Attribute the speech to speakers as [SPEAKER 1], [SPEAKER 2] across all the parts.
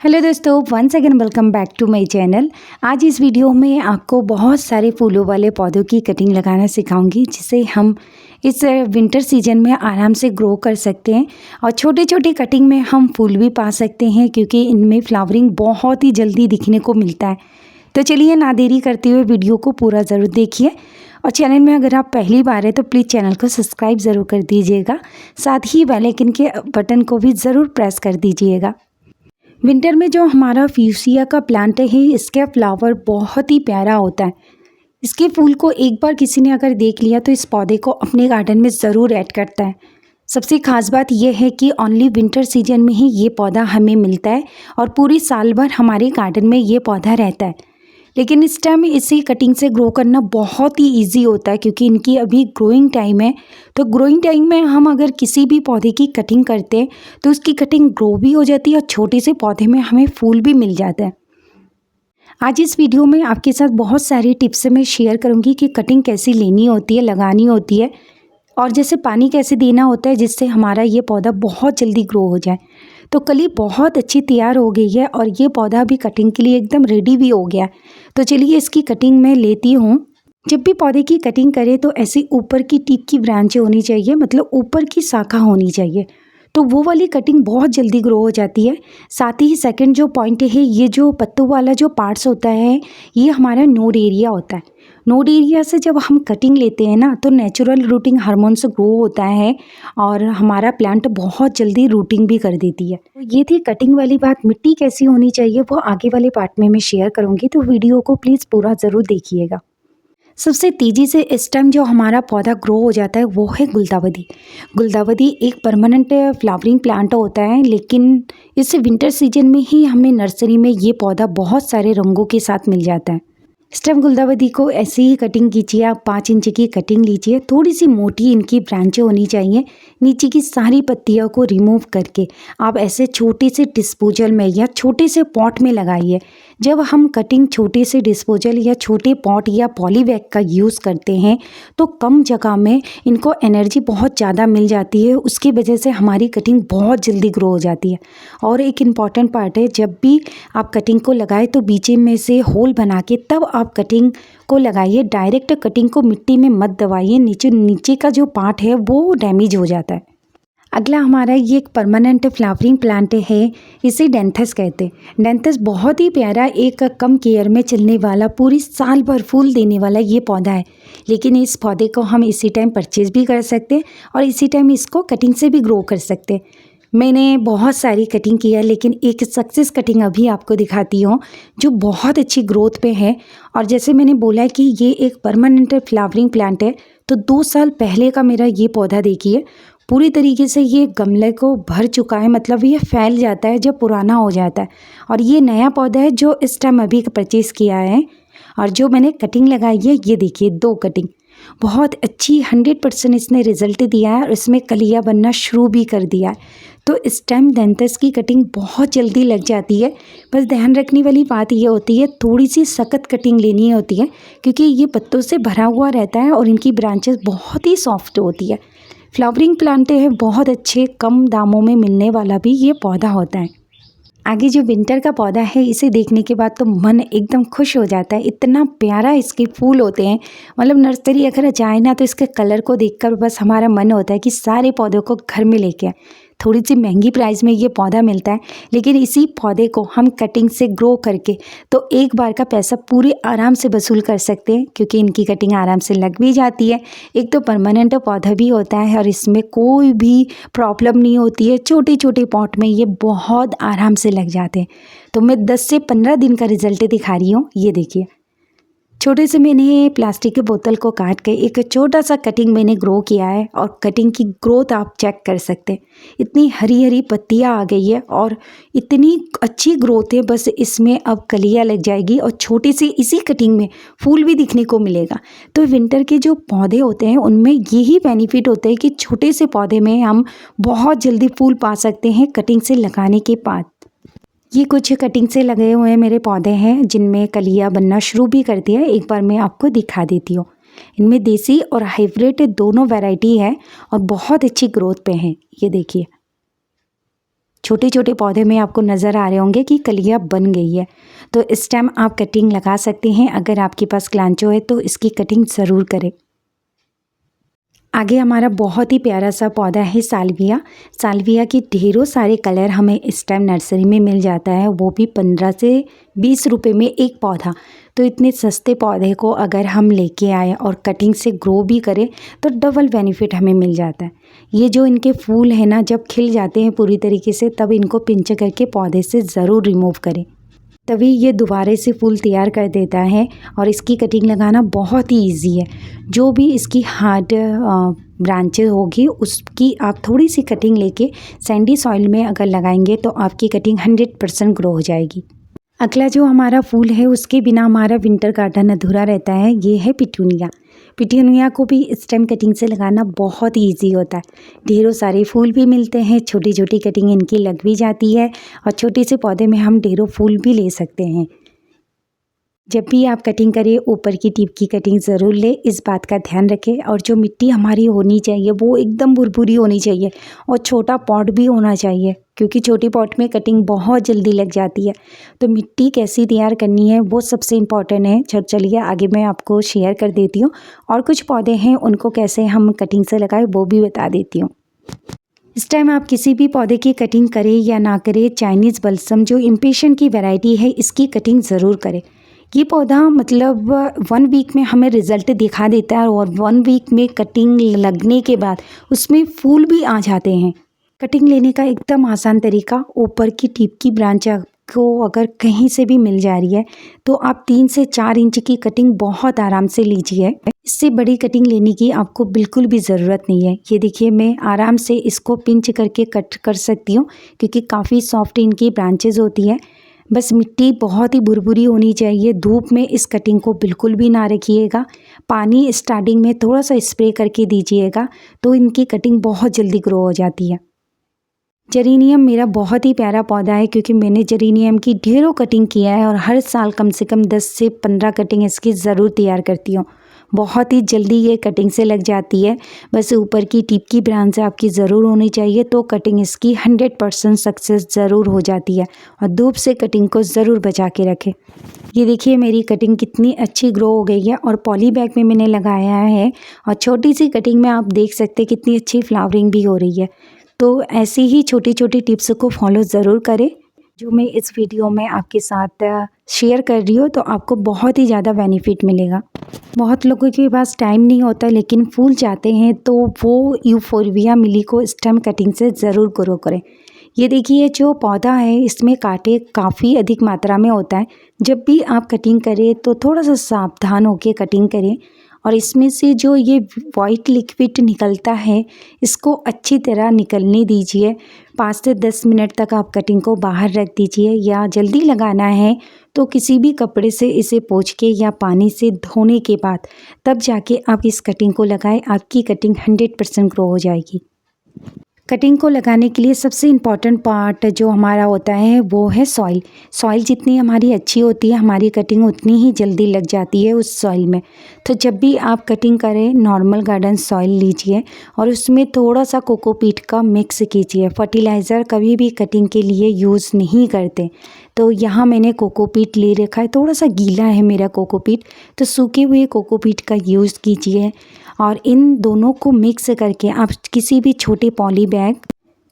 [SPEAKER 1] Hello दोस्तों, once again welcome back to my channel. आज इस वीडियो में आपको बहुत सारे फूलों वाले पौधों की कटिंग लगाना सिखाऊंगी, जिसे हम इस विंटर सीजन में आराम से ग्रो कर सकते हैं। और छोटे छोटे कटिंग में हम फूल भी पा सकते हैं, क्योंकि इनमें फ्लावरिंग बहुत ही जल्दी दिखने को मिलता है। तो चलिए ना देरी करते हुए वीडियो को पूरा ज़रूर देखिए। और चैनल में अगर आप पहली बार है तो प्लीज़ चैनल को सब्सक्राइब ज़रूर कर दीजिएगा। साथ ही बेल आइकन के बटन को भी ज़रूर प्रेस कर दीजिएगा। विंटर में जो हमारा फ्यूसिया का प्लांट है, इसका फ्लावर बहुत ही प्यारा होता है। इसके फूल को एक बार किसी ने अगर देख लिया तो इस पौधे को अपने गार्डन में ज़रूर ऐड करता है। सबसे ख़ास बात यह है कि ओनली विंटर सीजन में ही ये पौधा हमें मिलता है और पूरी साल भर हमारे गार्डन में ये पौधा रहता है। लेकिन इस टाइम इसे कटिंग से ग्रो करना बहुत ही इजी होता है, क्योंकि इनकी अभी ग्रोइंग टाइम है। तो ग्रोइंग टाइम में हम अगर किसी भी पौधे की कटिंग करते हैं तो उसकी कटिंग ग्रो भी हो जाती है और छोटे से पौधे में हमें फूल भी मिल जाता है। आज इस वीडियो में आपके साथ बहुत सारी टिप्स मैं शेयर करूंगी कि कटिंग कैसी लेनी होती है, लगानी होती है, और जैसे पानी कैसे देना होता है जिससे हमारा ये पौधा बहुत जल्दी ग्रो हो जाए। तो कली बहुत अच्छी तैयार हो गई है और ये पौधा भी कटिंग के लिए एकदम रेडी भी हो गया। तो चलिए इसकी कटिंग मैं लेती हूँ। जब भी पौधे की कटिंग करें तो ऐसी ऊपर की टिप की ब्रांचें होनी चाहिए, मतलब ऊपर की शाखा होनी चाहिए, तो वो वाली कटिंग बहुत जल्दी ग्रो हो जाती है। साथ ही सेकंड जो पॉइंट है, ये जो पत्तों वाला जो पार्ट्स होता है, ये हमारा नोड एरिया होता है। नोड एरिया से जब हम कटिंग लेते हैं ना, तो नेचुरल रूटिंग हार्मोन से ग्रो होता है और हमारा प्लांट बहुत जल्दी रूटिंग भी कर देती है। तो ये थी कटिंग वाली बात। मिट्टी कैसी होनी चाहिए वो आगे वाले पार्ट में मैं शेयर करूँगी, तो वीडियो को प्लीज़ पूरा ज़रूर देखिएगा। सबसे तेज़ी से इस टाइम जो हमारा पौधा ग्रो हो जाता है वो है गुलदावदी। गुलदावदी एक परमानेंट फ्लावरिंग प्लांट होता है, लेकिन इस विंटर सीजन में ही हमें नर्सरी में ये पौधा बहुत सारे रंगों के साथ मिल जाता है। इस टाइम गुलदावदी को ऐसे ही कटिंग कीजिए। आप 5 इंच की कटिंग लीजिए। थोड़ी सी मोटी इनकी ब्रांचें होनी चाहिए। नीचे की सारी पत्तियों को रिमूव करके आप ऐसे छोटे से डिस्पोजल में या छोटे से पॉट में लगाइए। जब हम कटिंग छोटे से डिस्पोजल या छोटे पॉट या पॉलीबैग का यूज़ करते हैं तो कम जगह में इनको एनर्जी बहुत ज़्यादा मिल जाती है। उसकी वजह से हमारी कटिंग बहुत जल्दी ग्रो हो जाती है। और एक इम्पॉर्टेंट पार्ट है, जब भी आप कटिंग को लगाए तो बीच में से होल बना के तब आप कटिंग को लगाइए। डायरेक्ट कटिंग को मिट्टी में मत दबाइए, नीचे का जो पार्ट है वो डैमेज हो जाता है। अगला हमारा ये एक परमानेंट फ्लावरिंग प्लांट है, इसे डेंथस कहते हैं। डेंथस बहुत ही प्यारा, एक कम केयर में चलने वाला, पूरी साल भर फूल देने वाला ये पौधा है। लेकिन इस पौधे को हम इसी टाइम परचेज भी कर सकते हैं और इसी टाइम इसको कटिंग से भी ग्रो कर सकते हैं। मैंने बहुत सारी कटिंग की है, लेकिन एक सक्सेस कटिंग अभी आपको दिखाती हूँ जो बहुत अच्छी ग्रोथ पे है। और जैसे मैंने बोला कि ये एक परमानेंट फ्लावरिंग प्लांट है, तो 2 साल पहले का मेरा ये पौधा देखिए, पूरी तरीके से ये गमले को भर चुका है। मतलब ये फैल जाता है जब पुराना हो जाता है। और ये नया पौधा है जो इस टाइम अभी परचेज़ किया है। और जो मैंने कटिंग लगाई है, ये देखिए 2 कटिंग बहुत अच्छी 100% इसने रिजल्ट दिया है और इसमें कलियाँ बनना शुरू भी कर दिया है। तो इस टाइम डेंथस की कटिंग बहुत जल्दी लग जाती है। बस ध्यान रखने वाली बात ये होती है, थोड़ी सी सख्त कटिंग लेनी होती है, क्योंकि ये पत्तों से भरा हुआ रहता है और इनकी ब्रांचेस बहुत ही सॉफ्ट होती है। फ्लावरिंग प्लांट है, बहुत अच्छे कम दामों में मिलने वाला भी ये पौधा होता है। आगे जो विंटर का पौधा है, इसे देखने के बाद तो मन एकदम खुश हो जाता है। इतना प्यारा इसके फूल होते हैं। मतलब नर्सरी अगर जाए ना तो इसके कलर को देखकर बस हमारा मन होता है कि सारे पौधों को घर में लेके आए। थोड़ी सी महंगी प्राइस में ये पौधा मिलता है, लेकिन इसी पौधे को हम कटिंग से ग्रो करके तो एक बार का पैसा पूरे आराम से वसूल कर सकते हैं, क्योंकि इनकी कटिंग आराम से लग भी जाती है। एक तो परमानेंट पौधा भी होता है और इसमें कोई भी प्रॉब्लम नहीं होती है। छोटे छोटे पॉट में ये बहुत आराम से लग जाते हैं। तो मैं 10 से 15 दिन का रिजल्ट दिखा रही हूँ। ये देखिए, छोटे से मैंने प्लास्टिक के बोतल को काट के एक छोटा सा कटिंग मैंने ग्रो किया है और कटिंग की ग्रोथ आप चेक कर सकते हैं। इतनी हरी हरी पत्तियां आ गई है और इतनी अच्छी ग्रोथ है। बस इसमें अब कलियां लग जाएगी और छोटे से इसी कटिंग में फूल भी दिखने को मिलेगा। तो विंटर के जो पौधे होते हैं उनमें यही बेनिफिट होता है कि छोटे से पौधे में हम बहुत जल्दी फूल पा सकते हैं कटिंग से लगाने के बाद। ये कुछ कटिंग से लगे हुए मेरे पौधे हैं जिनमें कलियां बनना शुरू भी कर दिया है। एक बार मैं आपको दिखा देती हूँ। इनमें देसी और हाइब्रिड दोनों वैरायटी है और बहुत अच्छी ग्रोथ पे हैं। ये देखिए, छोटे छोटे पौधे में आपको नज़र आ रहे होंगे कि कलियाँ बन गई है। तो इस टाइम आप कटिंग लगा सकते हैं। अगर आपके पास क्लांचो है तो इसकी कटिंग ज़रूर करें। आगे हमारा बहुत ही प्यारा सा पौधा है साल्विया। साल्विया के ढेरों सारे कलर हमें इस टाइम नर्सरी में मिल जाता है, वो भी 15 से 20 रुपए में एक पौधा। तो इतने सस्ते पौधे को अगर हम लेके आए और कटिंग से ग्रो भी करें तो डबल बेनिफिट हमें मिल जाता है। ये जो इनके फूल हैं ना, जब खिल जाते हैं पूरी तरीके से, तब इनको पिंच करके पौधे से ज़रूर रिमूव करें, तभी ये दोबारा से फूल तैयार कर देता है। और इसकी कटिंग लगाना बहुत ही इजी है। जो भी इसकी हार्ड ब्रांचेस होगी उसकी आप थोड़ी सी कटिंग लेके सैंडी सॉइल में अगर लगाएंगे तो आपकी कटिंग 100% ग्रो हो जाएगी। अगला जो हमारा फूल है उसके बिना हमारा विंटर गार्डन अधूरा रहता है, ये है पिटूनिया। पिटूनिया को भी इस टाइम कटिंग से लगाना बहुत ही ईजी होता है। ढेरों सारे फूल भी मिलते हैं, छोटी छोटी कटिंग इनकी लग भी जाती है और छोटे से पौधे में हम ढेरों फूल भी ले सकते हैं। जब भी आप कटिंग करें ऊपर की टिप की कटिंग ज़रूर लें, इस बात का ध्यान रखें। और जो मिट्टी हमारी होनी चाहिए वो एकदम भुरभुरी होनी चाहिए और छोटा पॉट भी होना चाहिए, क्योंकि छोटी पॉट में कटिंग बहुत जल्दी लग जाती है। तो मिट्टी कैसी तैयार करनी है वो सबसे इम्पॉर्टेंट है। चलिए आगे मैं आपको शेयर कर देती हूँ, और कुछ पौधे हैं उनको कैसे हम कटिंग से लगाएं वो भी बता देती हूँ। इस टाइम आप किसी भी पौधे की कटिंग करें या ना करें, चाइनीज़ बल्सम जो इम्पेशेंट की वैरायटी है इसकी कटिंग ज़रूर करें। ये पौधा मतलब 1 वीक में हमें रिज़ल्ट दिखा देता है, और 1 वीक में कटिंग लगने के बाद उसमें फूल भी आ जाते हैं। कटिंग लेने का एकदम आसान तरीका, ऊपर की टिप की ब्रांच को अगर कहीं से भी मिल जा रही है तो आप 3 से 4 इंच की कटिंग बहुत आराम से लीजिए। इससे बड़ी कटिंग लेने की आपको बिल्कुल भी ज़रूरत नहीं है। ये देखिए मैं आराम से इसको पिंच करके कट कर सकती हूँ, क्योंकि काफ़ी सॉफ्ट इनकी ब्रांचेज होती है। बस मिट्टी बहुत ही भुरभुरी होनी चाहिए। धूप में इस कटिंग को बिल्कुल भी ना रखिएगा। पानी स्टार्टिंग में थोड़ा सा स्प्रे करके दीजिएगा तो इनकी कटिंग बहुत जल्दी ग्रो हो जाती है। जेरेनियम मेरा बहुत ही प्यारा पौधा है, क्योंकि मैंने जेरेनियम की ढेरों कटिंग किया है और हर साल कम से कम 10 से 15 कटिंग इसकी ज़रूर तैयार करती हूँ। बहुत ही जल्दी ये कटिंग से लग जाती है। बस ऊपर की टिप की ब्रांच आपकी ज़रूर होनी चाहिए, तो कटिंग इसकी 100% सक्सेस ज़रूर हो जाती है। और धूप से कटिंग को ज़रूर बचा के रखें। ये देखिए मेरी कटिंग कितनी अच्छी ग्रो हो गई है, और पॉली बैग में मैंने लगाया है, और छोटी सी कटिंग में आप देख सकते हैं कितनी अच्छी फ्लावरिंग भी हो रही है। तो ऐसी ही छोटी छोटी टिप्स को फॉलो ज़रूर करें जो मैं इस वीडियो में आपके साथ शेयर कर रही हूँ, तो आपको बहुत ही ज़्यादा बेनिफिट मिलेगा। बहुत लोगों के पास टाइम नहीं होता लेकिन फूल चाहते हैं, तो वो यूफोर्बिया मिली को स्टेम कटिंग से ज़रूर ग्रो करें। ये देखिए जो पौधा है इसमें कांटे काफ़ी अधिक मात्रा में होता है। जब भी आप कटिंग करें तो थोड़ा सा सावधान होकर कटिंग करें, और इसमें से जो ये वाइट लिक्विड निकलता है इसको अच्छी तरह निकलने दीजिए। 5 से 10 मिनट तक आप कटिंग को बाहर रख दीजिए, या जल्दी लगाना है तो किसी भी कपड़े से इसे पोंछ के या पानी से धोने के बाद तब जाके आप इस कटिंग को लगाएं। आपकी कटिंग 100% ग्रो हो जाएगी। कटिंग को लगाने के लिए सबसे इम्पॉर्टेंट पार्ट जो हमारा होता है वो है सॉइल। सॉइल जितनी हमारी अच्छी होती है हमारी कटिंग उतनी ही जल्दी लग जाती है उस सॉइल में। तो जब भी आप कटिंग करें नॉर्मल गार्डन सॉइल लीजिए और उसमें थोड़ा सा कोकोपीट का मिक्स कीजिए। फर्टिलाइज़र कभी भी कटिंग के लिए यूज़ नहीं करते। तो यहाँ मैंने कोकोपीट ले रखा है, थोड़ा सा गीला है मेरा कोकोपीट, तो सूखे हुए कोकोपीट का यूज़ कीजिए। और इन दोनों को मिक्स करके आप किसी भी छोटे पॉली बैग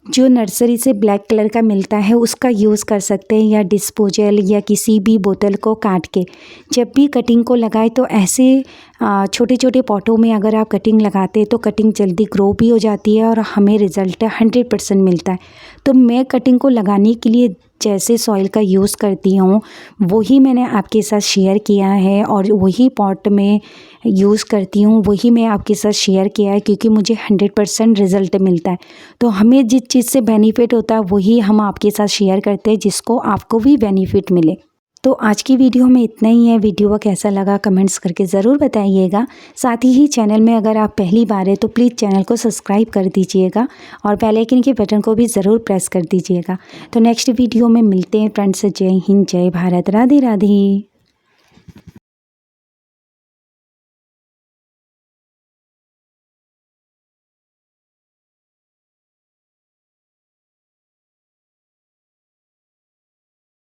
[SPEAKER 1] जो नर्सरी से ब्लैक कलर का मिलता है उसका यूज़ कर सकते हैं, या डिस्पोजल या किसी भी बोतल को काट के जब भी कटिंग को लगाए तो ऐसे छोटे छोटे पॉटों में अगर आप कटिंग लगाते हैं तो कटिंग जल्दी ग्रो भी हो जाती है और हमें रिज़ल्ट 100% मिलता है। तो मैं कटिंग को लगाने के लिए जैसे सॉइल का यूज़ करती हूँ वही मैंने आपके साथ शेयर किया है, और वही पॉट में यूज़ करती हूँ वही मैं आपके साथ शेयर किया है, क्योंकि मुझे 100% रिज़ल्ट मिलता है। तो हमें जिस चीज़ से बेनिफिट होता है वही हम आपके साथ शेयर करते हैं जिसको आपको भी बेनिफिट मिले। तो आज की वीडियो में इतना ही है। वीडियो कैसा लगा कमेंट्स करके ज़रूर बताइएगा। साथ ही चैनल में अगर आप पहली बार है तो प्लीज़ चैनल को सब्सक्राइब कर दीजिएगा और बेल आइकन के बटन को भी ज़रूर प्रेस कर दीजिएगा। तो नेक्स्ट वीडियो में मिलते हैं फ्रेंड्स। जय हिंद, जय भारत, राधे राधे।